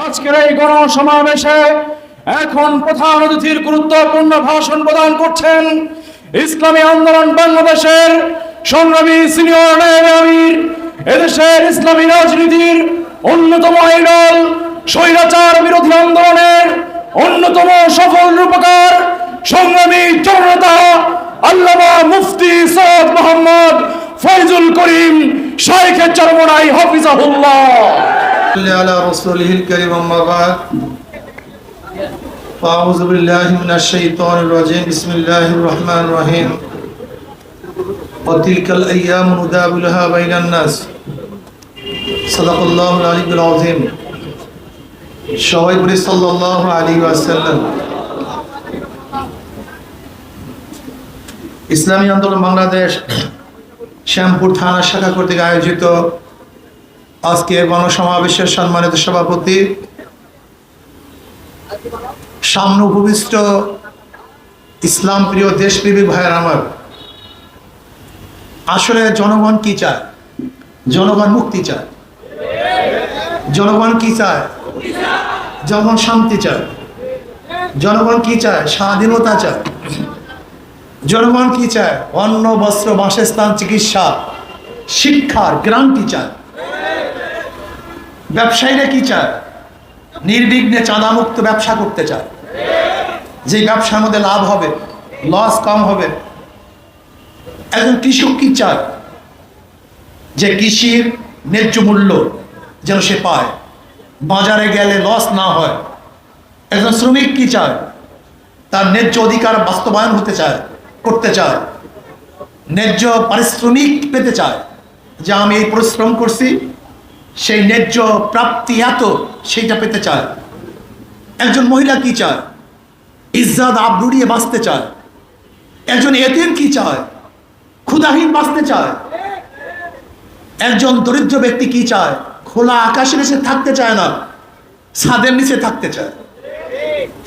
আজকের এই গণসমাবেশে এখন প্রধান অতিথির গুরুত্বপূর্ণ ভাষণ প্রদান করছেন ইসলামী আন্দোলন বাংলাদেশের সংগ্রামী সিনিয়র নায়েব আমির, এদেশের ইসলামী রাজনীতির অন্যতম আইডল, স্বৈরাচার বিরোধী আন্দোলনের অন্যতম সফল রূপকার, সংগ্রামী জননেতা আল্লামা মুফতি সৈয়দ মোহাম্মদ ফয়জুল করিম শাইখে চরমনাই হাফিজাহুল্লাহ। على رسوله الكريم أما بعد فأعوذ بالله من الشيطان الرجيم بسم الله الرحمن الرحيم وتلك الأيام نداولها بين الناس صدق الله العلي العظيم সবাই বলি সাল্লাল্লাহু আলাইহি ওয়াসাল্লাম। ইসলামী আন্দোলন বাংলাদেশ শ্যামপুর থানা শাখা কর্তৃক আয়োজিত আজকে গণসমাবেশের সম্মানিত সভাপতি, সামনে উপবিষ্ট ইসলাম প্রিয় দেশপ্রেমিক ভাইয়ের আমার, আসলে জনগণ কি চায়? জনগণ মুক্তি চায়। জনগণ কি চায়? জনগণ শান্তি চায়। জনগণ কি চায়? স্বাধীনতা চায়। জনগণ কি চায়? অন্ন, বস্ত্র, বাসস্থান, চিকিৎসা, শিক্ষার গ্যারান্টি চায়। ব্যবসায়ীরা কি চায়? নির্বিঘ্নে চাঁদামুক্ত ব্যবসা করতে চায়, যে ব্যবসার মধ্যে লাভ হবে, লস কম হবে। একজন কৃষক কি চায়? যে কৃষির ন্যায্য মূল্য যেন সে পায়, বাজারে গেলে লস না হয়। একজন শ্রমিক কি চায়? তার ন্যায্য অধিকার বাস্তবায়ন করতে চায়, ন্যায্য পারিশ্রমিক পেতে চায়, যে আমি এই পরিশ্রম করছি, সেই ন্যায্য প্রাপ্তি এত, সেইটা পেতে চায়। একজন মহিলা কি চায়? ইজ্জত আবরু নিয়ে বাঁচতে চায়। একজন এতিম কি চায়? ক্ষুধাহীন বাঁচতে চায়। একজন দরিদ্র ব্যক্তি কি চায়? খোলা আকাশের নিচে থাকতে চায় না, ছাদের নিচে থাকতে চায়।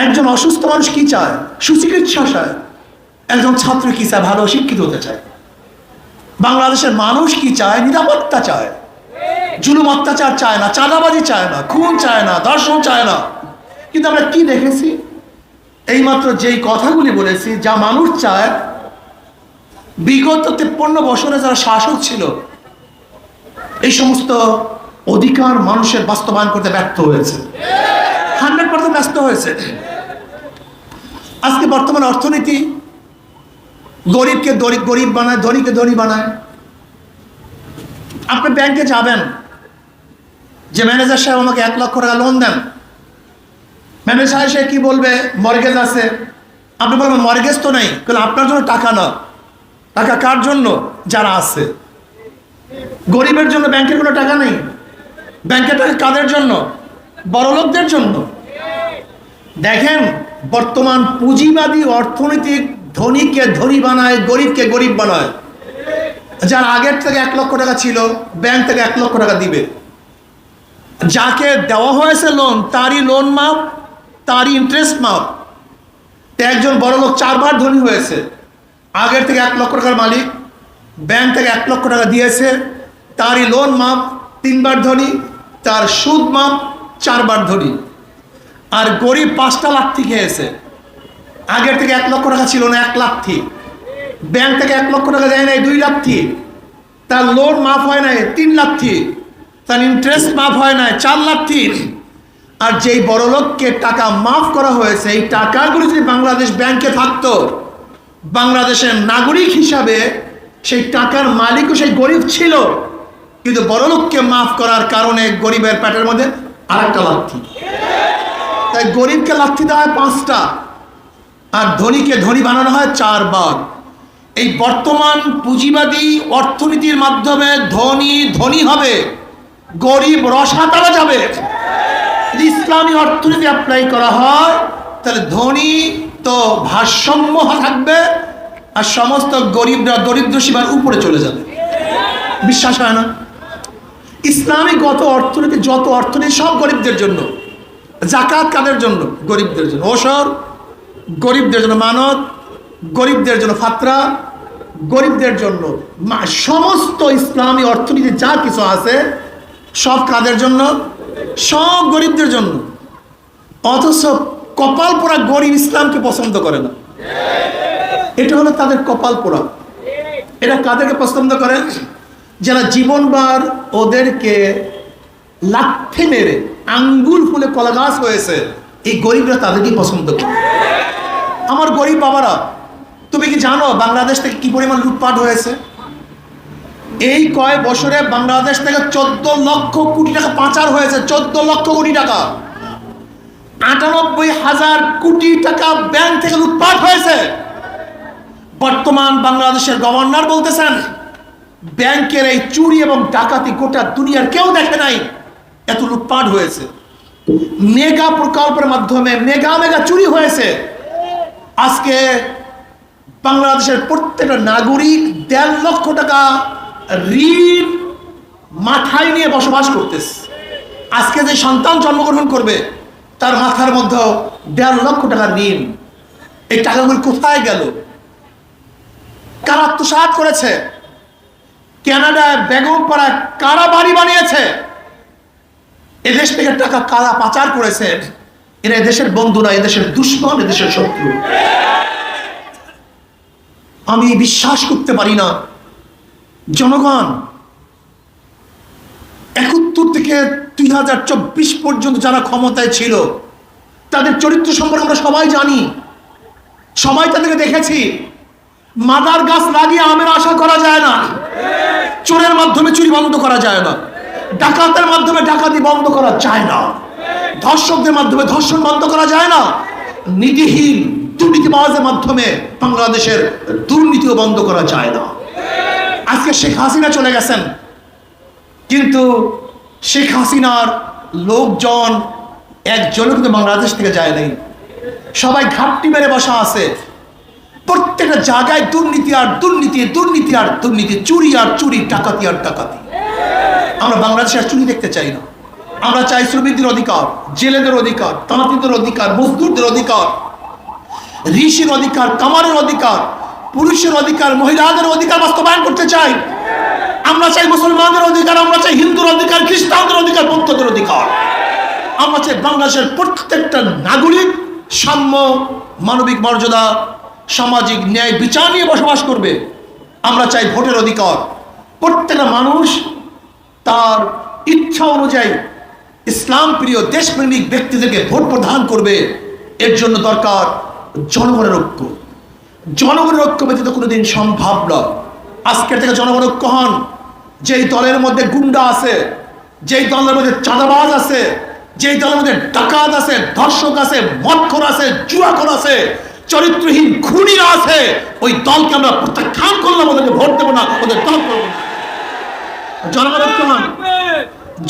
একজন অসুস্থ মানুষ কি চায়? সুচিকিৎসা চায়। একজন ছাত্র কি চায়? ভালো শিক্ষিত হতে চায়। বাংলাদেশের মানুষ কি চায়? নিরাপত্তা চায়, জুলুম অত্যাচার চায় না, চাঁদাবাজি চায় না, খুন চায় না, ধর্ষণ চায় না। কিন্তু আমরা কি দেখেছি? এইমাত্র যেই কথাগুলি বলেছি, যা মানুষ চায়, বিগত 53 বছরে যারা শাসক ছিল, এই সমস্ত অধিকার মানুষের বাস্তবায়ন করতে ব্যর্থ হয়েছে। 100% ব্যস্ত হয়েছে। আজকে বর্তমান অর্থনীতি গরিবকে গরিব বানায়, ধনীকে ধনী বানায়। আপনি ব্যাংকে যাবেন, যে ম্যানেজার সাহেব আমাকে 1 লক্ষ টাকা লোন দেন, ম্যানেজার সাহেব সে কি বলবে? মর্গেজ আছে। আপনি বলবেন মর্গেজ তো নেই। কিন্তু আপনার জন্য টাকা না, টাকা কার জন্য? যারা আছে। গরিবের জন্য ব্যাংকের কোনো টাকা নেই। ব্যাংকের টাকা কাদের জন্য? বড়লোকদের জন্য। দেখেন, বর্তমান পুঁজিবাদী অর্থনৈতিক ধনীকে ধনী বানায়, গরিবকে গরিব বানায়। যার আগের থেকে 1 লক্ষ টাকা ছিল, ব্যাংক থেকে 1 লক্ষ টাকা দিবে। যাকে দেওয়া হয়েছে লোন, তারই লোন মাপ, তারই ইন্টারেস্ট মাপ। একজন বড় লোক 4 বার ধনী হয়েছে। আগের থেকে 1 লক্ষ টাকার মালিক, ব্যাংক থেকে 1 লক্ষ টাকা দিয়েছে, তারই লোন মাপ 3 বার ধনী, তার সুদ মাপ 4 বার ধনী। আর গরিব 5টা লাথি খেয়েছে। আগের থেকে 1 লক্ষ টাকা ছিল না, 1 লাথি। ব্যাংক থেকে 1 লক্ষ টাকা দেয় নাই, 2 লাথি। তার লোন মাফ হয় নাই, 3 লাথি। তার ইন্টারেস্ট মাফ হয় নাই, 4 লাথি। আর যেই বড় লোককে টাকা মাফ করা হয়েছে, এই টাকাগুলো যদি বাংলাদেশ ব্যাংকে থাকতো, বাংলাদেশের নাগরিক হিসাবে সেই টাকার মালিকও সেই গরিব ছিল। কিন্তু বড় লোককে মাফ করার কারণে গরিবের পেটের মধ্যে আরেকটা লাথি। তাই গরিবকে লাথি দেওয়া হয় 5টা, আর ধনীকে ধনী বানানো হয় 4 বার। এই বর্তমান পুঁজিবাদী অর্থনীতির মাধ্যমে ধনী ধনী হবে, গরিব রসাতলে যাবে। যদি ইসলামী অর্থনীতি অ্যাপ্লাই করা হয়, তাহলে ধনী তো ভারসাম্য থাকবে, আর সমস্ত গরিবরা দরিদ্র সীমার উপরে চলে যাবে। বিশ্বাস হয় না? ইসলামী অর্থনীতি, যত অর্থনীতি সব গরিবদের জন্য। জাকাত কাদের জন্য? গরিবদের জন্য। ওসর গরিবদের জন্য। মানত গরিবদের জন্য। ফাতরা গরিবদের জন্য। সমস্ত ইসলামী অর্থনীতি যা কিছু আছে সব কাদের জন্য? সব গরিবদের জন্য, অথচ কপাল পোড়া গরিব ইসলামকে পছন্দ করে না। এটা হলো তাদের কপাল পোড়া। এটা কাদেরকে পছন্দ করে? যারা জীবনবার ওদেরকে লাথি মেরে আঙ্গুল ফুলে কলা গাছ হয়েছে, এই গরিবরা তাদেরকেই পছন্দ করে। আমার গরিব বাবারা, তুমি কি জানো বাংলাদেশ থেকে কি পরিমাণ লুটপাট হয়েছে? এই কয়েক বছরে বাংলাদেশ থেকে 14 লক্ষ কোটি টাকা পাচার হয়েছে। 14 লক্ষ কোটি টাকা, 98,000 কোটি টাকা ব্যাংক থেকে লুটপাট হয়েছে। বর্তমান বাংলাদেশের গভর্নর বলতেছেন ব্যাংকের এই চুরি এবং ডাকাতি গোটা দুনিয়ার কেউ দেখে নাই, এত লুটপাট হয়েছে। মেগা প্রকল্পের মাধ্যমে মেগা চুরি হয়েছে। আজকে বাংলাদেশের প্রত্যেকটা নাগরিক 1.5 লক্ষ টাকা ঋণ মাথায় নিয়ে বসবাস করতেছে। আজকে যে সন্তান জন্মগ্রহণ করবে তার মাথার মধ্যে 1.5 লক্ষ টাকা ঋণ। এই টাকাগুলো কোথায় গেল? কারা আত্মসাৎ করেছে? কানাডায় বেগমপাড়ায় কারা বাড়ি বানিয়েছে? এদেশ থেকে টাকা কারা পাচার করেছে? এরা এদেশের বন্ধু না, এদেশের দুশ্মন, এদেশের শত্রু। আমি বিশ্বাস করতে পারি না জনগণ 71 থেকে 2024 পর্যন্ত যারা ক্ষমতায় ছিল তাদের চরিত্র সম্পর্কে আমরা সবাই জানি, সবাই তাদেরকে দেখেছি। মাদার গাছ লাগিয়ে আমের আশা করা যায় না, চোরের মাধ্যমে চুরি বন্ধ করা যায় না, ডাকাতের মাধ্যমে ডাকাতি বন্ধ করা যায় না, ধর্ষকদের মাধ্যমে ধর্ষণ বন্ধ করা যায় না, নীতিহীন দুর্নীতিবাজের মাধ্যমে বাংলাদেশের দুর্নীতিও বন্ধ করা যায় না। আজকে শেখ হাসিনা চলে গেছেন, কিন্তু শেখ হাসিনার লোকজন একজনও কিন্তু বাংলাদেশ থেকে যায় নাই। সবাই ঘাপটি মেরে বসা আছে। প্রত্যেকটা জায়গায় দুর্নীতি আর দুর্নীতি, দুর্নীতি আর দুর্নীতি, চুরি আর চুরি, ডাকাতি আর ডাকাতি। আমরা বাংলাদেশের চুরি দেখতে চাই না। আমরা চাই শ্রমিকদের অধিকার, জেলেদের অধিকার, তাঁতিদের অধিকার, মজদুরদের অধিকার, ঋষির অধিকার, কামারের অধিকার, পুরুষের অধিকার, মহিলাদের অধিকার বাস্তবায়ন করতে চাই। আমরা চাই মুসলমানদের অধিকার, আমরা চাই হিন্দুর অধিকার, খ্রিস্টানদের অধিকার, বৌদ্ধদের অধিকার। আমরা চাই বাংলাদেশের প্রত্যেকটা নাগরিক সাম্য, মানবিক মর্যাদা, সামাজিক ন্যায় বিচার নিয়ে বসবাস করবে। আমরা চাই ভোটের অধিকার। প্রত্যেকটা মানুষ তার ইচ্ছা অনুযায়ী ইসলাম প্রিয় দেশপ্রেমিক ব্যক্তিদেরকে ভোট প্রদান করবে। এর জন্য দরকার জনগণের ঐক্য। জনগণের ঐক্য ব্যতীত কোনোদিন সম্ভব নয়। আজকের থেকে জনগণ ঐক্য হন। যেই দলের মধ্যে গুন্ডা আছে, যেই দলের মধ্যে চাঁদাবাজ আছে, যেই দলের মধ্যে ডাকাত আছে, ধর্ষক আছে, মদখোর আছে, জুয়াখোর আছে, চরিত্রহীন খুনিরা আছে, ওই দলকে আমরা প্রত্যাখ্যান করলাম, ওদেরকে ভোট দেবো না, ওদের দল করবো না। জনগণ ঐক্য হন।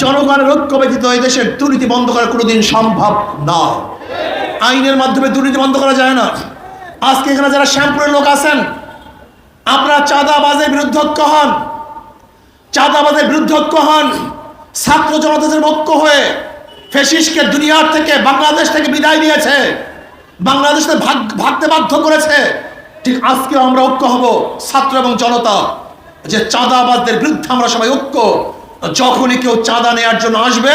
জনগণের ঐক্য ব্যতীত এই দেশের দুর্নীতি বন্ধ করা কোনোদিন সম্ভব না। আইনের মাধ্যমে দুর্নীতি বন্ধ করা যায় না। আজকে এখানে যারা শ্যামপুরের লোক আছেন, আপনারা চাঁদাবাজের বিরুদ্ধে ঐক্য হন। চাঁদাবাজের বিরুদ্ধে ঐক্য হন। ছাত্র জনতাদের ঐক্য হয়ে ফ্যাসিস্টকে দুনিয়ার থেকে, বাংলাদেশ থেকে বিদায় দিয়েছে, বাংলাদেশে ভাগতে বাধ্য করেছে। ঠিক আজকে আমরা ঐক্য হব ছাত্র এবং জনতা, যে চাঁদাবাজদের বিরুদ্ধে আমরা সবাই ঐক্য। যখনই কেউ চাঁদা নেওয়ার জন্য আসবে,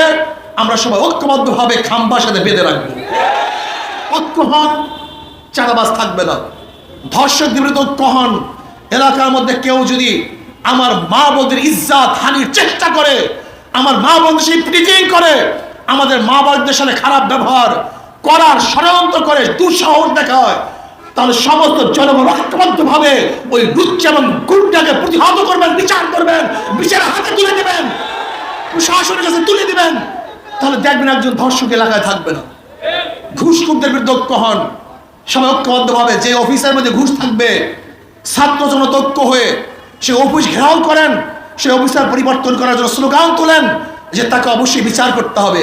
আমরা সবাই ঐক্যবদ্ধভাবে খাম্বার সাথে বেঁধে রাখবো। ঐক্য হন, চাঁদাবাজ থাকবে না। ধর্ষকদের বিরুদ্ধে ঐক্য হন। এলাকার মধ্যে কেউ যদি আমার মা বোনদের ইজ্জত হানির চেষ্টা করে, আমার মা বোনদের সেই প্রিজিং করে, আমাদের মা বোনদের সাথে খারাপ ব্যবহার করার ষড়যন্ত্র করে, দুঃসাহস দেখায়, তাহলে সমস্ত জনগণ ঐক্যবদ্ধভাবে ওই লুচ্চা এবং গুন্ডাকে প্রতিহত করবেন, বিচার করবেন, বিচারের হাতে তুলে দেবেন, প্রশাসনের কাছে তুলে দিবেন। তাহলে দেখবেন একজন ধর্ষক এলাকায় থাকবে না। ঘুষখোরদের বিরুদ্ধে ঐক্য হন। সবাই ঐক্যবদ্ধভাবে, যে অফিসের মধ্যে ঘুষ থাকবে, ছাত্র জনতা ঐক্য হয়ে সে অফিস ঘেরাও করেন, সে অফিসার পরিবর্তন করার জন্য স্লোগান তোলেন যে তাকে অবশ্যই বিচার করতে হবে।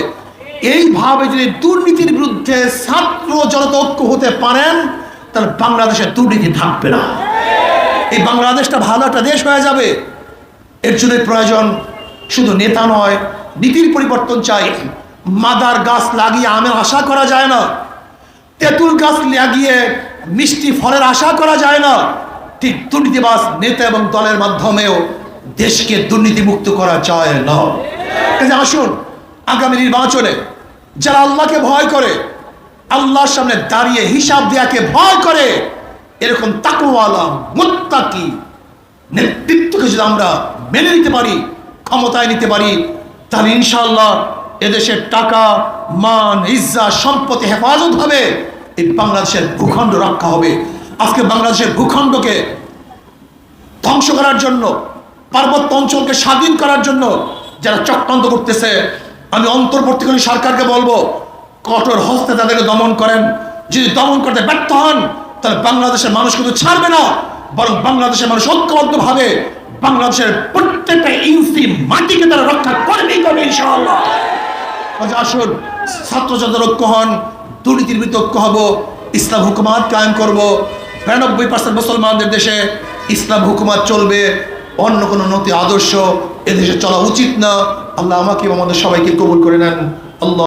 এইভাবে যদি দুর্নীতির বিরুদ্ধে ছাত্র জনতা ঐক্য হতে পারেন, তাহলে বাংলাদেশের দুর্নীতি থাকবে না। এই বাংলাদেশটা ভালো একটা দেশ হয়ে যাবে। এর জন্য প্রয়োজন শুধু নেতা নয়, নীতির পরিবর্তন চাই। মাদার গাছ লাগিয়ে আমের আশা করা যায় না, তেঁতুল গাছ লাগিয়ে মিষ্টি ফলের আশা করা যায় না। ঠিক দুর্নীতিবাজ নেতা এবং দলের মাধ্যমেও দেশকে দুর্নীতিমুক্ত করা যায় না। আসুন আগামী নির্বাচনে যারা আল্লাহকে ভয় করে, আল্লাহর সামনে দাঁড়িয়ে হিসাব দেয়াকে ভয় করে, এরকম তাকওয়ালা মুত্তাকি নেতৃত্বকে যদি আমরা মেনে নিতে পারি, ক্ষমতায় নিতে পারি, তাহলে ইনশাআল্লাহ এদেশের টাকা, মান, ইজ্জত, সম্পত্তি হেফাজত হবে, এই বাংলাদেশের ভূখণ্ড রক্ষা হবে। আজকে বাংলাদেশের ভূখণ্ডকে ধ্বংস করার জন্য, পার্বত্য অঞ্চলকে স্বাধীন করার জন্য যারা চক্রান্ত করতেছে, আমি অন্তর্বর্তীকালীন সরকারকে বলবো কঠোর হস্তে তাদেরকে দমন করেন। যদি দমন করতে ব্যর্থ হন, তাহলে বাংলাদেশের মানুষ কিন্তু ছাড়বে না, বরং বাংলাদেশের মানুষ ঐক্যবদ্ধভাবে বাংলাদেশের প্রত্যেকটা ইঞ্চি মাটিকে তারা রক্ষা করবেই করবে ইনশাআল্লাহ। আসুন ছাত্র ছাত্র ঐক্য হন, দুর্নীতির বিরুদ্ধে ঐক্য হব, ইসলাম হুকুমাত কায়েম করব। 92% মুসলমানদের দেশে ইসলাম হুকুমাত চলবে, অন্য কোনো নৈতিক আদর্শ এদেশে চলা উচিত না। আল্লাহ আমাকে আমাদের সবাইকে কবুল করে নেন। আল্লাহ।